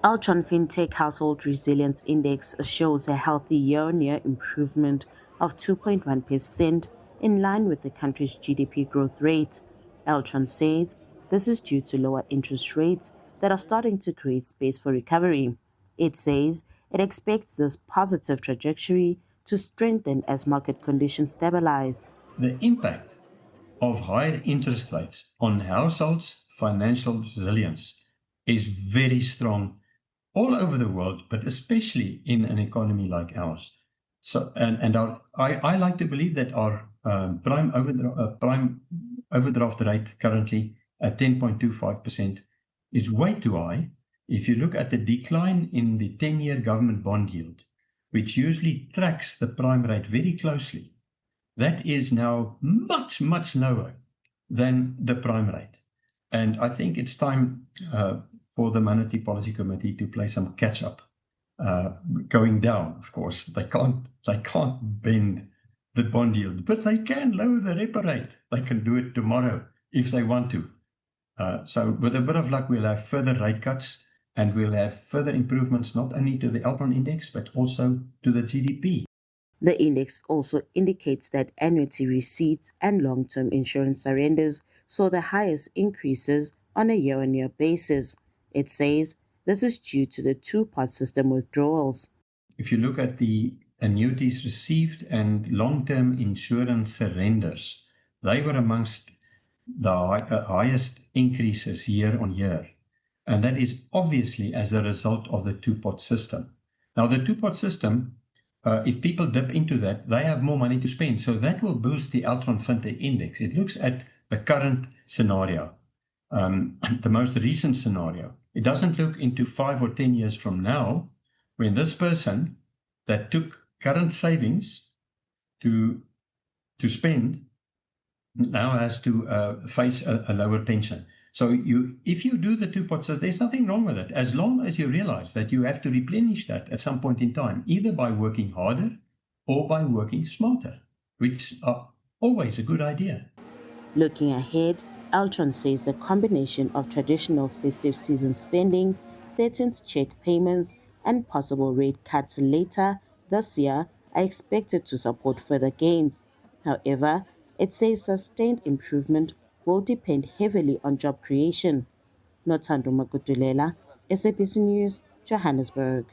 Altron FinTech Household Resilience Index shows a healthy year-on-year improvement of 2.1% in line with the country's GDP growth rate. Altron says this is due to lower interest rates that are starting to create space for recovery. It says it expects this positive trajectory to strengthen as market conditions stabilize. The impact of higher interest rates on households' financial resilience is very strong all over the world, but especially in an economy like ours. So, I like to believe that our prime overdraft rate currently at 10.25% is way too high. If you look at the decline in the 10-year government bond yield, which usually tracks the prime rate very closely, that is now much, much lower than the prime rate. And I think it's time for the Monetary Policy Committee to play some catch up. Going down, of course, they can't bend the bond yield, but they can lower the repo rate. They can do it tomorrow if they want to. So with a bit of luck, we'll have further rate cuts and we'll have further improvements not only to the Altron index but also to the GDP. The index also indicates that annuity receipts and long-term insurance surrenders saw the highest increases on a year-on-year basis. It says this is due to the two-part system withdrawals. If you look at the annuities received and long-term insurance surrenders, they were amongst the highest increases year on year. And that is obviously as a result of the two-pot system. Now, the two-pot system, if people dip into that, they have more money to spend. So that will boost the Altron FinTech Index. It looks at the current scenario, the most recent scenario. It doesn't look into 5 or 10 years from now, when this person that took current savings to spend now has to face a lower pension. So if you do the two pots, there's nothing wrong with it, as long as you realize that you have to replenish that at some point in time, either by working harder or by working smarter, which are always a good idea. Looking ahead, Altron says the combination of traditional festive season spending, 13th check payments, and possible rate cuts later this year are expected to support further gains. However, it says sustained improvement will depend heavily on job creation. Nothando Makutulela, SABC News, Johannesburg.